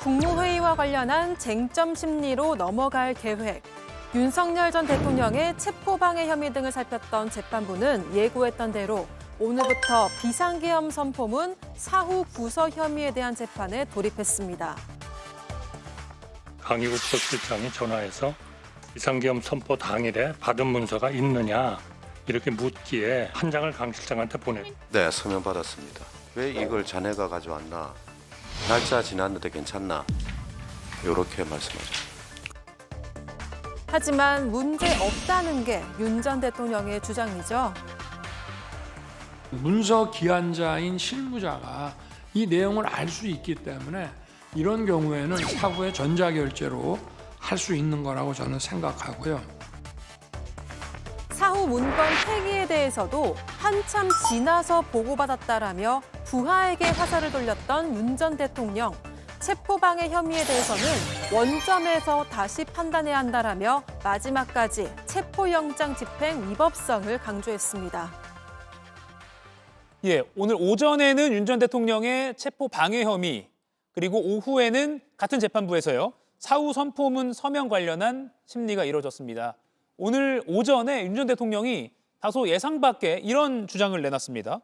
국무회의와 관련한 쟁점 심리로 넘어갈 계획. 윤석열 전 대통령의 체포방해 혐의 등을 살폈던 재판부는 예고했던 대로 오늘부터 비상계엄 선포문 사후 부서 혐의에 대한 재판에 돌입했습니다. 강희국 수석실장이 전화해서 비상계엄 선포 당일에 받은 문서가 있느냐 이렇게 묻기에 한 장을 강 실장한테 보냈고 네, 서면 받았습니다. 왜 이걸 자네가 가져왔나? 날짜 지났는데 괜찮나? 이렇게 말씀하셨습니다. 하지만 문제 없다는 게 윤 전 대통령의 주장이죠. 문서 기한자인 실무자가 이 내용을 알 수 있기 때문에 이런 경우에는 사후에 전자결제로 할 수 있는 거라고 저는 생각하고요. 사후 문건 폐기에 대해서도 한참 지나서 보고받았다라며 부하에게 화살을 돌렸던 윤 전 대통령. 체포방해 혐의에 대해서는 원점에서 다시 판단해야 한다라며 마지막까지 체포영장 집행 위법성을 강조했습니다. 예, 오늘 오전에는 윤 전 대통령의 체포 방해 혐의, 그리고 오후에는 같은 재판부에서요, 사후 선포문 서명 관련한 심리가 이뤄졌습니다. 오늘 오전에 윤 전 대통령이 다소 예상 밖의 이런 주장을 내놨습니다.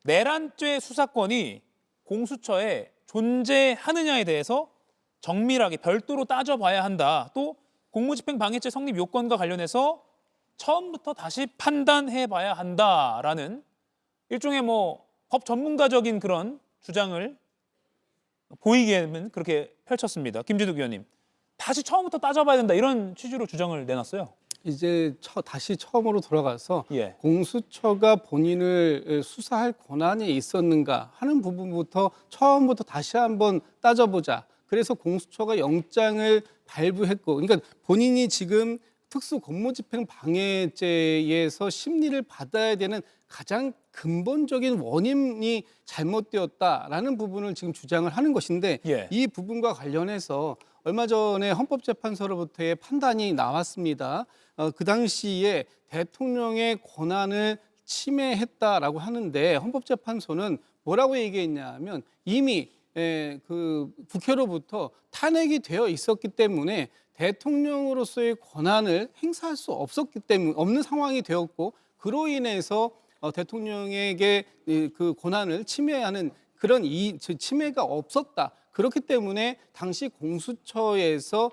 내란죄 수사권이 공수처에 존재하느냐에 대해서 정밀하게 별도로 따져봐야 한다. 또 공무집행방해죄 성립 요건과 관련해서 처음부터 다시 판단해봐야 한다라는 일종의 법 전문가적인 그런 주장을 보이기에는 그렇게 펼쳤습니다. 김지득 의원님, 다시 처음부터 따져봐야 된다 이런 취지로 주장을 내놨어요. 이제 다시 처음으로 돌아가서 예. 공수처가 본인을 수사할 권한이 있었는가 하는 부분부터 처음부터 다시 한번 따져보자. 그래서 공수처가 영장을 발부했고, 그러니까 본인이 지금 특수 공무집행 방해죄에서 심리를 받아야 되는 가장 근본적인 원인이 잘못되었다라는 부분을 지금 주장을 하는 것인데 예. 이 부분과 관련해서 얼마 전에 헌법재판소로부터의 판단이 나왔습니다. 그 당시에 대통령의 권한을 침해했다라고 하는데 헌법재판소는 뭐라고 얘기했냐면 이미 그 국회로부터 탄핵이 되어 있었기 때문에 대통령으로서의 권한을 행사할 수 없는 상황이 되었고 그로 인해서 대통령에게 그 권한을 침해하는 그런 침해가 없었다. 그렇기 때문에 당시 공수처에서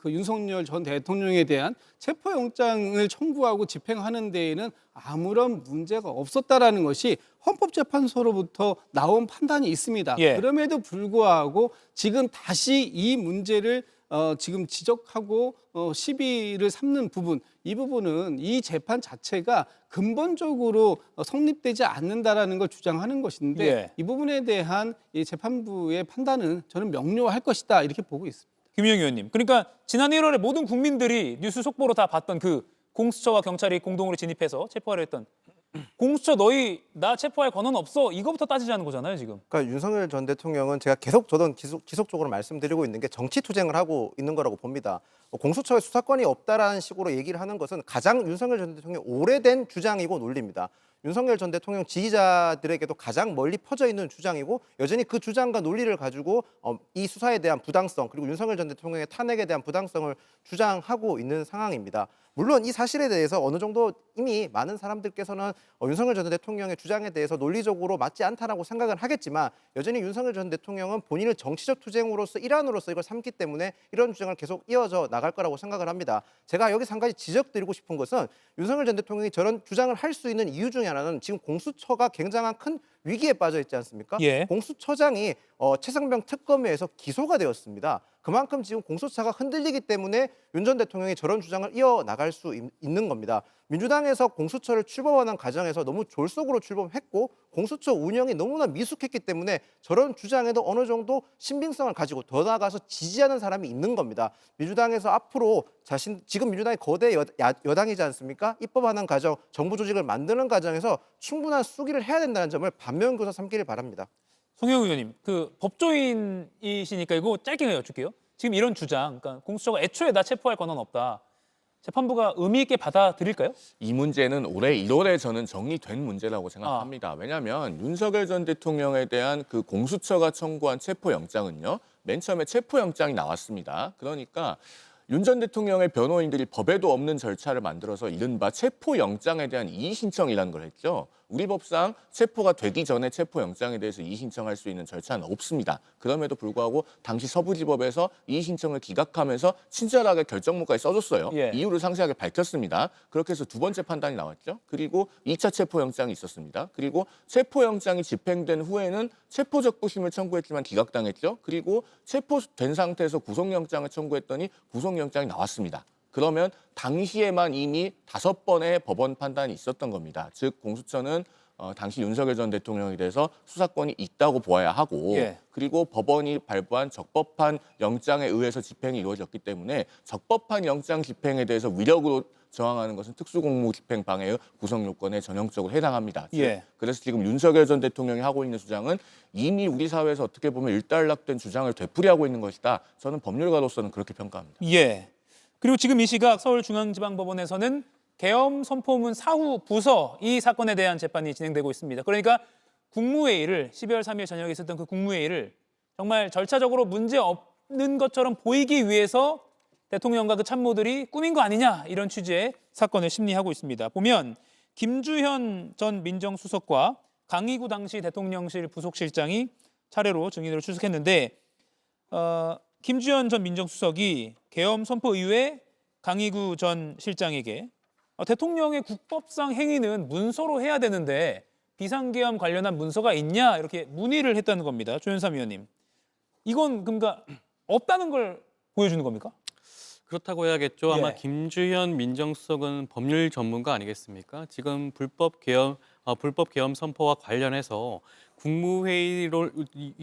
윤석열 전 대통령에 대한 체포영장을 청구하고 집행하는 데에는 아무런 문제가 없었다라는 것이 헌법재판소로부터 나온 판단이 있습니다. 예. 그럼에도 불구하고 지금 다시 이 문제를 지금 지적하고 시비를 삼는 부분, 이 부분은 이 재판 자체가 근본적으로 성립되지 않는다라는 걸 주장하는 것인데 예. 이 부분에 대한 이 재판부의 판단은 저는 명료할 것이다 이렇게 보고 있습니다. 김영 의원님, 그러니까 지난 1월에 모든 국민들이 뉴스 속보로 다 봤던 그 공수처와 경찰이 공동으로 진입해서 체포하려 했던 공수처 너희 나 체포할 권한 없어 이거부터 따지자는 거잖아요 지금. 그러니까 윤석열 전 대통령은 제가 저는 지속적으로 말씀드리고 있는 게 정치 투쟁을 하고 있는 거라고 봅니다. 공수처에 수사권이 없다라는 식으로 얘기를 하는 것은 가장 윤석열 전 대통령의 오래된 주장이고 논리입니다. 윤석열 전 대통령 지지자들에게도 가장 멀리 퍼져 있는 주장이고 여전히 그 주장과 논리를 가지고 이 수사에 대한 부당성 그리고 윤석열 전 대통령의 탄핵에 대한 부당성을 주장하고 있는 상황입니다. 물론 이 사실에 대해서 어느 정도 이미 많은 사람들께서는 윤석열 전 대통령의 주장에 대해서 논리적으로 맞지 않다라고 생각을 하겠지만 여전히 윤석열 전 대통령은 본인을 정치적 투쟁으로서 일환으로서 이걸 삼기 때문에 이런 주장을 계속 이어져 나갈 거라고 생각을 합니다. 제가 여기서 한 가지 지적드리고 싶은 것은 윤석열 전 대통령이 저런 주장을 할 수 있는 이유 중에 하나는 지금 공수처가 굉장한 큰 위기에 빠져 있지 않습니까? 예. 공수처장이 최상병 특검에서 기소가 되었습니다. 그만큼 지금 공수처가 흔들리기 때문에 윤 전 대통령이 저런 주장을 이어나갈 수 있는 겁니다. 민주당에서 공수처를 출범하는 과정에서 너무 졸속으로 출범했고 공수처 운영이 너무나 미숙했기 때문에 저런 주장에도 어느 정도 신빙성을 가지고 더 나아가서 지지하는 사람이 있는 겁니다. 민주당에서 앞으로 지금 민주당이 거대 여당이지 않습니까? 입법하는 과정, 정부 조직을 만드는 과정에서 충분한 수기를 해야 된다는 점을 반면교사 삼기를 바랍니다. 송영우 의원님, 그 법조인이시니까 이거 짧게 여쭐게요. 지금 이런 주장, 그러니까 공수처가 애초에 나 체포할 권한 없다. 재판부가 의미 있게 받아들일까요? 이 문제는 올해 1월에 저는 정리된 문제라고 생각합니다. 왜냐하면 윤석열 전 대통령에 대한 그 공수처가 청구한 체포영장은요. 맨 처음에 체포영장이 나왔습니다. 그러니까 윤 전 대통령의 변호인들이 법에도 없는 절차를 만들어서 이른바 체포영장에 대한 이의신청이라는 걸 했죠. 우리 법상 체포가 되기 전에 체포영장에 대해서 이의신청할 수 있는 절차는 없습니다. 그럼에도 불구하고 당시 서부지법에서 이의신청을 기각하면서 친절하게 결정문까지 써줬어요. 예. 이유를 상세하게 밝혔습니다. 그렇게 해서 두 번째 판단이 나왔죠. 그리고 2차 체포영장이 있었습니다. 그리고 체포영장이 집행된 후에는 체포적부심을 청구했지만 기각당했죠. 그리고 체포된 상태에서 구속영장을 청구했더니 구속영장이 나왔습니다. 그러면 당시에만 이미 5번의 법원 판단이 있었던 겁니다. 즉 공수처는 당시 윤석열 전 대통령에 대해서 수사권이 있다고 보아야 하고 예. 그리고 법원이 발부한 적법한 영장에 의해서 집행이 이루어졌기 때문에 적법한 영장 집행에 대해서 위력으로 저항하는 것은 특수공무집행 방해의 구성 요건에 전형적으로 해당합니다. 예. 그래서 지금 윤석열 전 대통령이 하고 있는 주장은 이미 우리 사회에서 어떻게 보면 일단락된 주장을 되풀이하고 있는 것이다. 저는 법률가로서는 그렇게 평가합니다. 예. 그리고 지금 이 시각 서울중앙지방법원에서는 계엄 선포문 사후 부서 이 사건에 대한 재판이 진행되고 있습니다. 그러니까 국무회의를 12월 3일 저녁에 있었던 그 국무회의를 정말 절차적으로 문제 없는 것처럼 보이기 위해서 대통령과 그 참모들이 꾸민 거 아니냐 이런 취지의 사건을 심리하고 있습니다. 보면 김주현 전 민정수석과 강희구 당시 대통령실 부속실장이 차례로 증인으로 출석했는데 김주현 전 민정수석이 계엄 선포 이후에 강희구 전 실장에게 대통령의 국법상 행위는 문서로 해야 되는데 비상계엄 관련한 문서가 있냐 이렇게 문의를 했다는 겁니다. 조현삼 의원님. 이건 그러니까 없다는 걸 보여주는 겁니까? 그렇다고 해야겠죠. 아마 예. 김주현 민정수석은 법률 전문가 아니겠습니까? 지금 불법 계엄 선포와 관련해서 국무회의로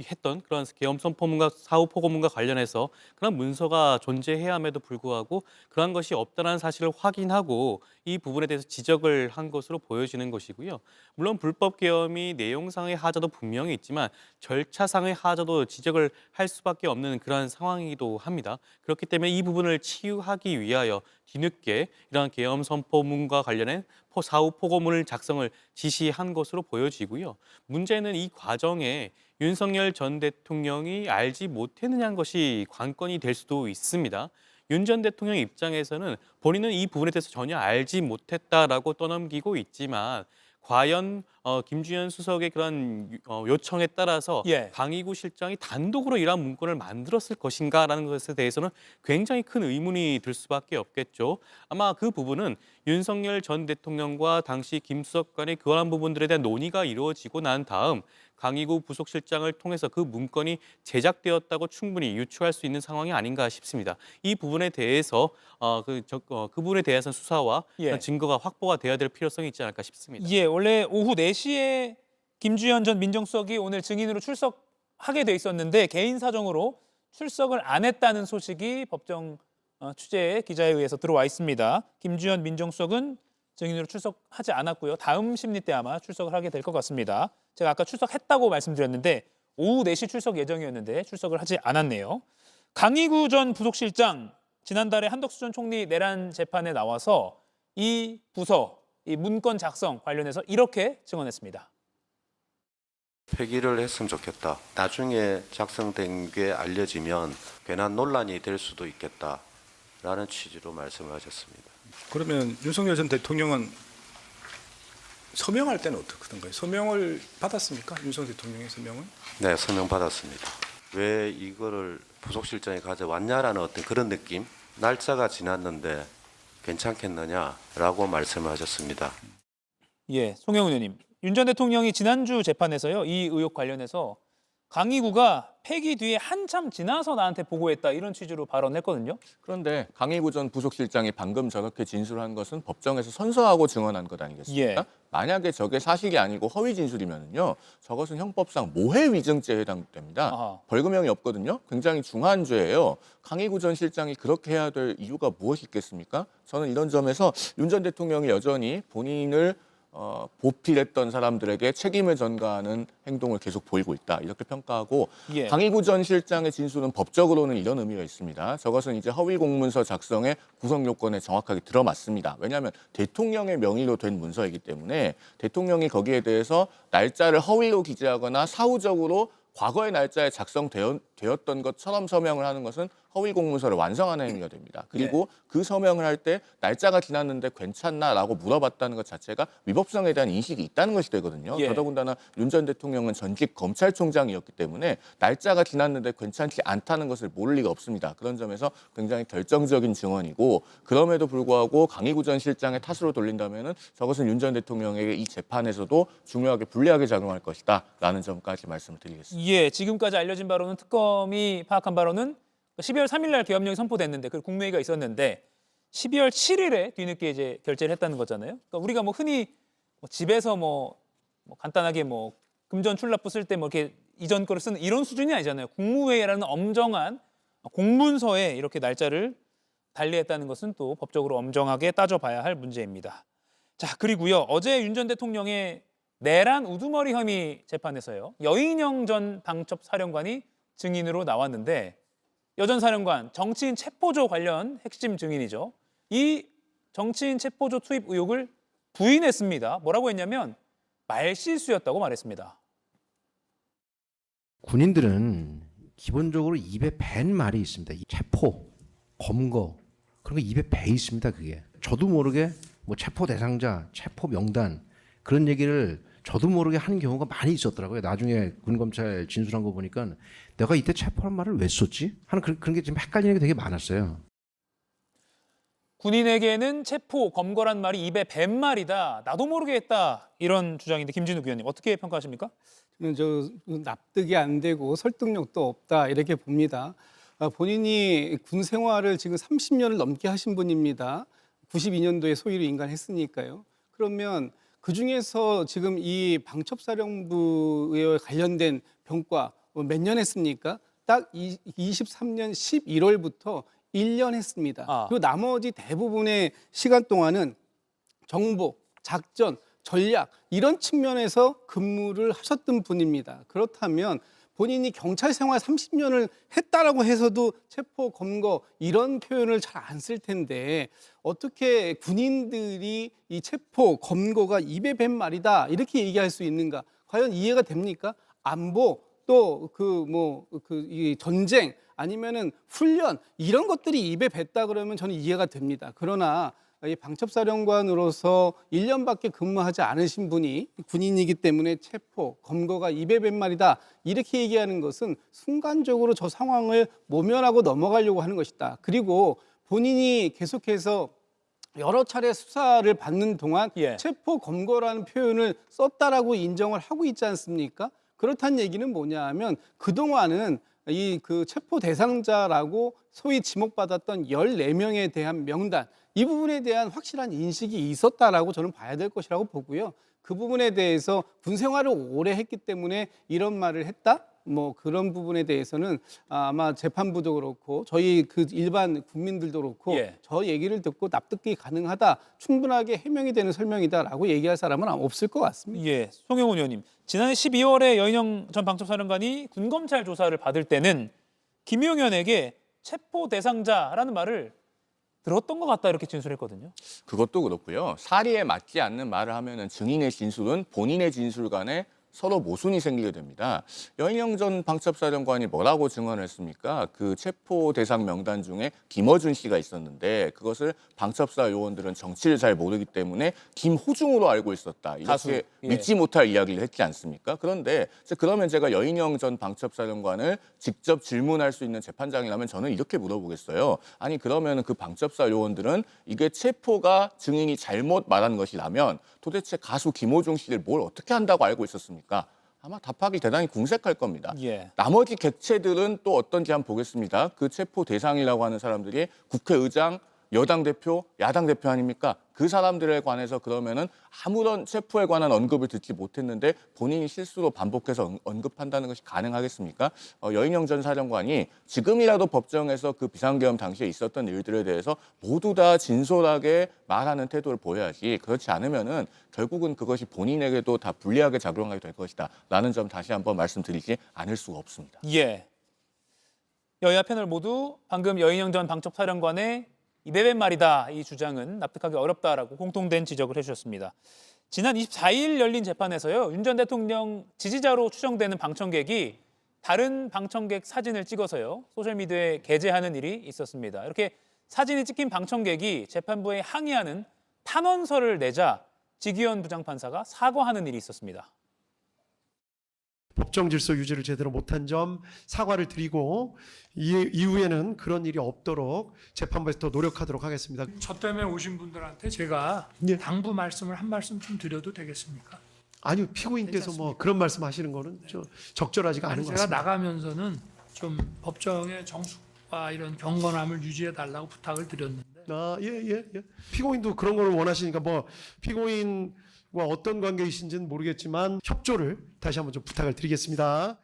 했던 그런 계엄 선포문과 사후 포고문과 관련해서 그런 문서가 존재해야 함에도 불구하고 그러한 것이 없다는 사실을 확인하고 이 부분에 대해서 지적을 한 것으로 보여지는 것이고요. 물론 불법 계엄이 내용상의 하자도 분명히 있지만 절차상의 하자도 지적을 할 수밖에 없는 그러한 상황이기도 합니다. 그렇기 때문에 이 부분을 치유하기 위하여 뒤늦게 이러한 계엄 선포문과 관련된 사후 포고문을 작성을 지시한 것으로 보여지고요. 문제는 이 과정에 윤석열 전 대통령이 알지 못했느냐는 것이 관건이 될 수도 있습니다. 윤 전 대통령 입장에서는 본인은 이 부분에 대해서 전혀 알지 못했다라고 떠넘기고 있지만 과연 김주현 수석의 그런 요청에 따라서 예. 강희구 실장이 단독으로 이러한 문건을 만들었을 것인가라는 것에 대해서는 굉장히 큰 의문이 들 수밖에 없겠죠. 아마 그 부분은 윤석열 전 대통령과 당시 김 수석 간의 그러한 부분들에 대한 논의가 이루어지고 난 다음 강희구 부속실장을 통해서 그 문건이 제작되었다고 충분히 유추할 수 있는 상황이 아닌가 싶습니다. 이 부분에 대해서 그 부분에 대해서 수사와 예. 증거가 확보가 돼야 될 필요성이 있지 않을까 싶습니다. 예, 원래 오후 4시에 김주현 전 민정수석이 오늘 증인으로 출석하게 돼 있었는데 개인 사정으로 출석을 안 했다는 소식이 법정 취재 기자에 의해서 들어와 있습니다. 김주현 민정수석은 증인으로 출석하지 않았고요. 다음 심리 때 아마 출석을 하게 될 것 같습니다. 제가 아까 출석했다고 말씀드렸는데 오후 4시 출석 예정이었는데 출석을 하지 않았네요. 강희구 전 부속실장 지난달에 한덕수 전 총리 내란 재판에 나와서 이 부서, 이 문건 작성 관련해서 이렇게 증언했습니다. 폐기를 했으면 좋겠다. 나중에 작성된 게 알려지면 괜한 논란이 될 수도 있겠다라는 취지로 말씀을 하셨습니다. 그러면 윤석열 전 대통령은 서명할 때는 어떻던가요? 서명을 받았습니까? 윤석열 대통령의 서명은? 네, 서명 받았습니다. 왜 이거를 부속실장이 가져왔냐라는 어떤 그런 느낌? 날짜가 지났는데 괜찮겠느냐라고 말씀을 하셨습니다. 예, 송영훈 의원님. 윤 전 대통령이 지난주 재판에서요. 이 의혹 관련해서 강희구가 폐기 뒤에 한참 지나서 나한테 보고했다 이런 취지로 발언했거든요. 그런데 강희구 전 부속실장이 방금 저렇게 진술한 것은 법정에서 선서하고 증언한 것 아니겠습니까? 예. 만약에 저게 사실이 아니고 허위 진술이면요, 저것은 형법상 모해 위증죄에 해당됩니다. 아하. 벌금형이 없거든요. 굉장히 중한 죄예요. 강희구 전 실장이 그렇게 해야 될 이유가 무엇이 있겠습니까? 저는 이런 점에서 윤 전 대통령이 여전히 본인을 보필했던 사람들에게 책임을 전가하는 행동을 계속 보이고 있다. 이렇게 평가하고 예. 강희구 전 실장의 진술은 법적으로는 이런 의미가 있습니다. 저것은 이제 허위 공문서 작성의 구성 요건에 정확하게 들어맞습니다. 왜냐하면 대통령의 명의로 된 문서이기 때문에 대통령이 거기에 대해서 날짜를 허위로 기재하거나 사후적으로 과거의 날짜에 작성되었던 것처럼 서명을 하는 것은 허위 공문서를 완성하는 행위가 됩니다. 그리고 그 서명을 할 때 날짜가 지났는데 괜찮나라고 물어봤다는 것 자체가 위법성에 대한 인식이 있다는 것이 되거든요. 예. 더더군다나 윤 전 대통령은 전직 검찰총장이었기 때문에 날짜가 지났는데 괜찮지 않다는 것을 모를 리가 없습니다. 그런 점에서 굉장히 결정적인 증언이고 그럼에도 불구하고 강희구 전 실장의 탓으로 돌린다면은 저것은 윤 전 대통령에게 이 재판에서도 중요하게 불리하게 작용할 것이다라는 점까지 말씀을 드리겠습니다. 예, 지금까지 알려진 바로는 특검이 파악한 바로는 12월 3일 날 계엄령이 선포됐는데 그 국무회의가 있었는데 12월 7일에 뒤늦게 이제 결재를 했다는 거잖아요. 그러니까 우리가 뭐 흔히 집에서 뭐 간단하게 뭐 금전 출납부 쓸 때 뭐 이렇게 이전 거를 쓰는 이런 수준이 아니잖아요. 국무회의라는 엄정한 공문서에 이렇게 날짜를 달리했다는 것은 또 법적으로 엄정하게 따져봐야 할 문제입니다. 자, 그리고요. 어제 윤 전 대통령의 내란 우두머리 혐의 재판에서요. 여인영 전 방첩사령관이 증인으로 나왔는데 여 전 사령관 정치인 체포조 관련 핵심 증인이죠. 이 정치인 체포조 투입 의혹을 부인했습니다. 뭐라고 했냐면 말실수였다고 말했습니다. 군인들은 기본적으로 입에 밴 말이 있습니다. 체포, 검거 그런 거 입에 배 있습니다. 그게 저도 모르게 뭐 체포 대상자, 체포 명단 그런 얘기를 저도 모르게 하는 경우가 많이 있었더라고요. 나중에 군검찰 진술한 거 보니까 내가 이때 체포란 말을 왜 썼지? 하는 그런 게 지금 헷갈리는 게 되게 많았어요. 군인에게는 체포, 검거란 말이 입에 밴 말이다. 나도 모르게 했다. 이런 주장인데 김진욱 위원님 어떻게 평가하십니까? 저는 납득이 안 되고 설득력도 없다 이렇게 봅니다. 본인이 군 생활을 지금 30년을 넘게 하신 분입니다. 92년도에 소위로 인간했으니까요. 그러면 그중에서 지금 이 방첩사령부에 관련된 병과 몇 년 했습니까? 딱 23년 11월부터 1년 했습니다. 그리고 나머지 대부분의 시간 동안은 정보, 작전, 전략 이런 측면에서 근무를 하셨던 분입니다. 그렇다면 본인이 경찰 생활 30년을 했다라고 해서도 체포, 검거 이런 표현을 잘 안 쓸 텐데 어떻게 군인들이 이 체포, 검거가 입에 밴 말이다 이렇게 얘기할 수 있는가? 과연 이해가 됩니까? 안보 또 이 전쟁 아니면은 훈련 이런 것들이 입에 뱉다 그러면 저는 이해가 됩니다. 그러나 이 방첩사령관으로서 1년밖에 근무하지 않으신 분이 군인이기 때문에 체포, 검거가 입에 뱉 말이다 이렇게 얘기하는 것은 순간적으로 저 상황을 모면하고 넘어가려고 하는 것이다. 그리고 본인이 계속해서 여러 차례 수사를 받는 동안 체포, 검거라는 표현을 썼다라고 인정을 하고 있지 않습니까? 그렇다는 얘기는 뭐냐 하면 그동안은 이 그 체포 대상자라고 소위 지목받았던 14명에 대한 명단 이 부분에 대한 확실한 인식이 있었다라고 저는 봐야 될 것이라고 보고요. 그 부분에 대해서 군 생활을 오래 했기 때문에 이런 말을 했다? 뭐 그런 부분에 대해서는 아마 재판부도 그렇고 저희 그 일반 국민들도 그렇고 저 얘기를 듣고 납득이 가능하다, 충분하게 해명이 되는 설명이다라고 얘기할 사람은 없을 것 같습니다. 예, 송영훈 의원님. 지난해 12월에 여인영 전 방첩사령관이 군검찰 조사를 받을 때는 김용현에게 체포 대상자라는 말을 들었던 것 같다 이렇게 진술했거든요. 그것도 그렇고요. 사리에 맞지 않는 말을 하면은 증인의 진술은 본인의 진술 간에 서로 모순이 생기게 됩니다. 여인영 전 방첩사령관이 뭐라고 증언을 했습니까? 그 체포 대상 명단 중에 김어준 씨가 있었는데 그것을 방첩사 요원들은 정치를 잘 모르기 때문에 김호중으로 알고 있었다. 이렇게 믿지 못할 이야기를 했지 않습니까? 그런데 그러면 제가 여인영 전 방첩사령관을 직접 질문할 수 있는 재판장이라면 저는 이렇게 물어보겠어요. 아니 그러면 그 방첩사 요원들은 이게 체포가 증인이 잘못 말한 것이라면 도대체 가수 김호중 씨를 뭘 어떻게 한다고 알고 있었습니까? 아마 답하기 대단히 궁색할 겁니다. 나머지 객체들은 또 어떤지 한번 보겠습니다. 그 체포 대상이라고 하는 사람들이 국회의장 여당 대표, 야당 대표 아닙니까? 그 사람들에 관해서 그러면은 아무런 체포에 관한 언급을 듣지 못했는데 본인이 실수로 반복해서 언급한다는 것이 가능하겠습니까? 여인영 전 사령관이 지금이라도 법정에서 그 비상계엄 당시에 있었던 일들에 대해서 모두 다 진솔하게 말하는 태도를 보여야지. 그렇지 않으면은 결국은 그것이 본인에게도 다 불리하게 작용하게 될 것이다. 라는 점 다시 한번 말씀드리지 않을 수가 없습니다. 예. 여야 패널 모두 방금 여인영 전 방첩사령관의 이배弁말이다. 이 주장은 납득하기 어렵다라고 공통된 지적을 해주셨습니다. 지난 24일 열린 재판에서요. 윤 전 대통령 지지자로 추정되는 방청객이 다른 방청객 사진을 찍어서요. 소셜미디어에 게재하는 일이 있었습니다. 이렇게 사진이 찍힌 방청객이 재판부에 항의하는 탄원서를 내자 지기현 부장판사가 사과하는 일이 있었습니다. 법정 질서 유지를 제대로 못한 점 사과를 드리고 이후에는 그런 일이 없도록 재판부에서 더 노력하도록 하겠습니다. 저 때문에 오신 분들한테 제가 예. 당부 말씀을 한 말씀 좀 드려도 되겠습니까? 아니요, 피고인께서 뭐 그런 말씀하시는 거는 적절하지가 않은 것 제가 같습니다. 나가면서는 좀 법정의 정숙과 이런 경건함을 유지해 달라고 부탁을 드렸는데 예. 피고인도 그런 걸 원하시니까 뭐 피고인과 어떤 관계이신지는 모르겠지만 협조를 다시 한번 좀 부탁을 드리겠습니다.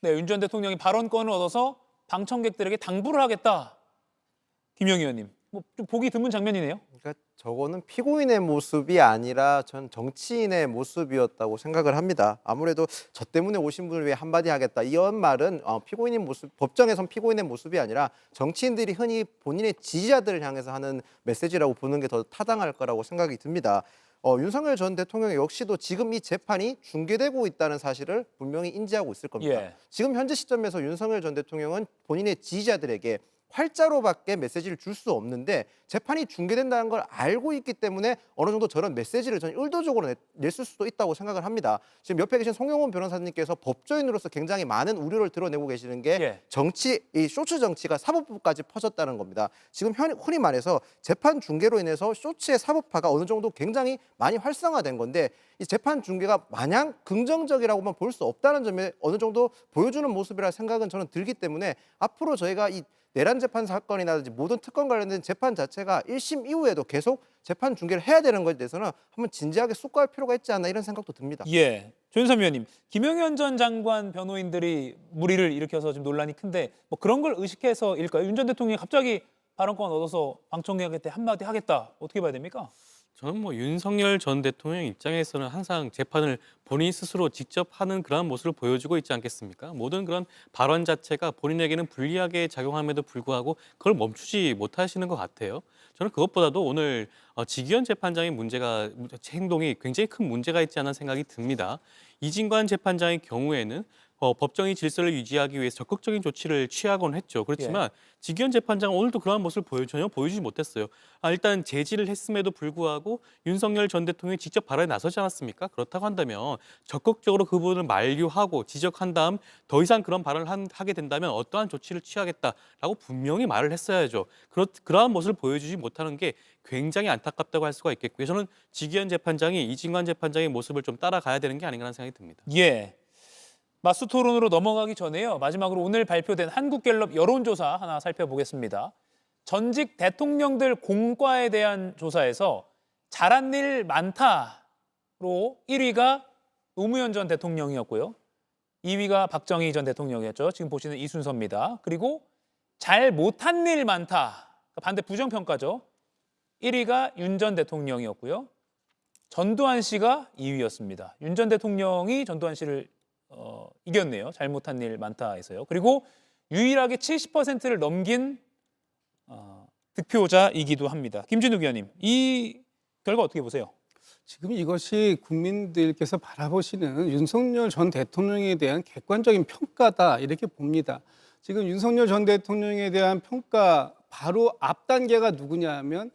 네, 윤 전 대통령이 발언권을 얻어서 방청객들에게 당부를 하겠다. 김영희 의원님, 뭐 좀 보기 드문 장면이네요. 그러니까 저거는 피고인의 모습이 아니라 전 정치인의 모습이었다고 생각을 합니다. 아무래도 저 때문에 오신 분을 위해 한마디 하겠다. 이런 말은 피고인의 모습, 법정에선 피고인의 모습이 아니라 정치인들이 흔히 본인의 지지자들을 향해서 하는 메시지라고 보는 게 더 타당할 거라고 생각이 듭니다. 윤석열 전 대통령 역시도 지금 이 재판이 중계되고 있다는 사실을 분명히 인지하고 있을 겁니다. 예. 지금 현재 시점에서 윤석열 전 대통령은 본인의 지지자들에게 활자로밖에 메시지를 줄 수 없는데 재판이 중계된다는 걸 알고 있기 때문에 어느 정도 저런 메시지를 저는 의도적으로 냈을 수도 있다고 생각을 합니다. 지금 옆에 계신 송영원 변호사님께서 법조인으로서 굉장히 많은 우려를 드러내고 계시는 게 예. 이 쇼츠 정치가 사법부까지 퍼졌다는 겁니다. 지금 흔히 말해서 재판 중계로 인해서 쇼츠의 사법화가 어느 정도 굉장히 많이 활성화된 건데 이 재판 중계가 마냥 긍정적이라고만 볼 수 없다는 점에 어느 정도 보여주는 모습이라 생각은 저는 들기 때문에 앞으로 저희가 이 내란 재판 사건이라든지 모든 특권 관련된 재판 자체가 1심 이후에도 계속 재판 중계를 해야 되는 것에 대해서는 한번 진지하게 숙고할 필요가 있지 않나 이런 생각도 듭니다. 예, 조윤선 위원님, 김영현 전 장관 변호인들이 물의를 일으켜서 지금 논란이 큰데 뭐 그런 걸 의식해서일까요? 윤 전 대통령이 갑자기 발언권 얻어서 방청객한테 한마디 하겠다. 어떻게 봐야 됩니까? 저는 뭐 윤석열 전 대통령 입장에서는 항상 재판을 본인 스스로 직접 하는 그런 모습을 보여주고 있지 않겠습니까? 모든 그런 발언 자체가 본인에게는 불리하게 작용함에도 불구하고 그걸 멈추지 못하시는 것 같아요. 저는 그것보다도 오늘 지기현 재판장의 행동이 굉장히 큰 문제가 있지 않나 생각이 듭니다. 이진관 재판장의 경우에는 법정의 질서를 유지하기 위해서 적극적인 조치를 취하곤 했죠. 그렇지만 지기현 재판장은 오늘도 그러한 모습을 전혀 보여주지 못했어요. 일단 제지를 했음에도 불구하고 윤석열 전 대통령이 직접 발언에 나서지 않았습니까? 그렇다고 한다면 적극적으로 그 부분을 만류하고 지적한 다음 더 이상 그런 발언을 하게 된다면 어떠한 조치를 취하겠다라고 분명히 말을 했어야죠. 그러한 모습을 보여주지 못하는 게 굉장히 안타깝다고 할 수가 있겠고요. 저는 지기현 재판장이 이진관 재판장의 모습을 좀 따라가야 되는 게 아닌가 하는 생각이 듭니다. 예. 마수 토론으로 넘어가기 전에요. 마지막으로 오늘 발표된 한국갤럽 여론조사 하나 살펴보겠습니다. 전직 대통령들 공과에 대한 조사에서 잘한 일 많다로 1위가 노무현 전 대통령이었고요. 2위가 박정희 전 대통령이었죠. 지금 보시는 이 순서입니다. 그리고 잘 못한 일 많다. 반대 부정평가죠. 1위가 윤 전 대통령이었고요. 전두환 씨가 2위였습니다. 윤 전 대통령이 전두환 씨를 이겼네요. 잘못한 일 많다에서요. 그리고 유일하게 70%를 넘긴 득표자이기도 합니다. 김진욱 의원님, 이 결과 어떻게 보세요? 지금 이것이 국민들께서 바라보시는 윤석열 전 대통령에 대한 객관적인 평가다 이렇게 봅니다. 지금 윤석열 전 대통령에 대한 평가 바로 앞 단계가 누구냐 하면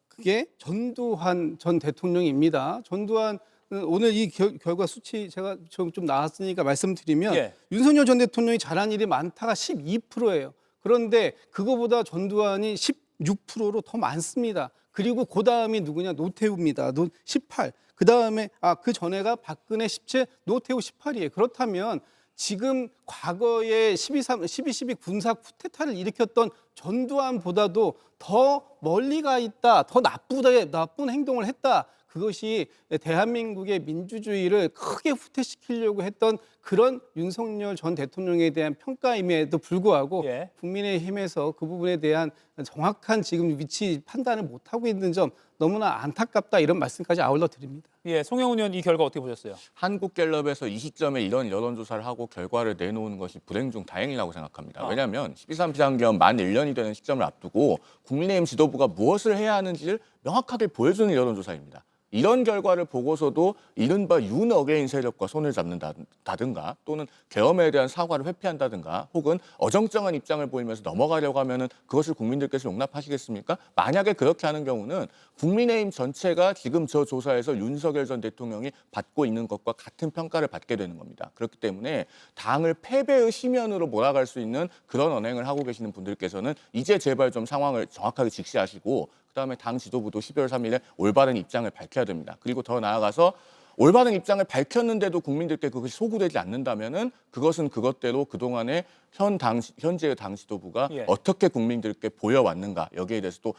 그게 전두환 전 대통령입니다. 전두환 오늘 이 결과 수치 제가 좀 나왔으니까 말씀드리면 윤석열 전 대통령이 잘한 일이 많다가 12%예요. 그런데 그거보다 전두환이 16%로 더 많습니다. 그리고 그 다음이 누구냐? 노태우입니다. 18. 그 다음에 그 전에가 박근혜 17, 노태우 18이에요. 그렇다면 지금 과거에 12.12 군사 쿠데타를 일으켰던 전두환보다도 더 멀리 가 있다, 더 나쁜 행동을 했다. 그것이 대한민국의 민주주의를 크게 후퇴시키려고 했던 그런 윤석열 전 대통령에 대한 평가임에도 불구하고 예. 국민의힘에서 그 부분에 대한 정확한 지금 위치 판단을 못하고 있는 점 너무나 안타깝다, 이런 말씀까지 아울러 드립니다. 예, 송영훈 의원 이 결과 어떻게 보셨어요? 한국갤럽에서 이 시점에 이런 여론조사를 하고 결과를 내놓는 것이 불행 중 다행이라고 생각합니다. 왜냐하면 12.3 비상계엄 만 1년이 되는 시점을 앞두고 국민의힘 지도부가 무엇을 해야 하는지를 명확하게 보여주는 여론조사입니다. 이런 결과를 보고서도 이른바 윤어게인 세력과 손을 잡는다든가 또는 계엄에 대한 사과를 회피한다든가 혹은 어정쩡한 입장을 보이면서 넘어가려고 하면은 그것을 국민들께서 용납하시겠습니까? 만약에 그렇게 하는 경우는 국민의힘 전체가 지금 저 조사에서 윤석열 전 대통령이 받고 있는 것과 같은 평가를 받게 되는 겁니다. 그렇기 때문에 당을 패배의 심연으로 몰아갈 수 있는 그런 언행을 하고 계시는 분들께서는 이제 제발 좀 상황을 정확하게 직시하시고 그다음에 당 지도부도 12월 3일에 올바른 입장을 밝혀야 됩니다. 그리고 더 나아가서 올바른 입장을 밝혔는데도 국민들께 그것이 소구되지 않는다면은 그것은 그것대로 그동안의 현재의 당 지도부가 예. 어떻게 국민들께 보여왔는가 여기에 대해서 또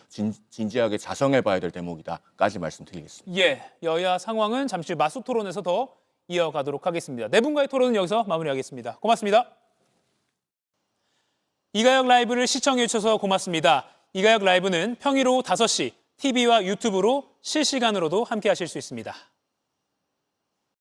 진지하게 자성해봐야 될 대목이다까지 말씀드리겠습니다. 예, 여야 상황은 잠시 후 맞수 토론에서 더 이어가도록 하겠습니다. 네 분과의 토론은 여기서 마무리하겠습니다. 고맙습니다. 이가혁 라이브를 시청해 주셔서 고맙습니다. 이가혁 라이브는 평일 오후 5시 TV와 유튜브로 실시간으로도 함께 하실 수 있습니다.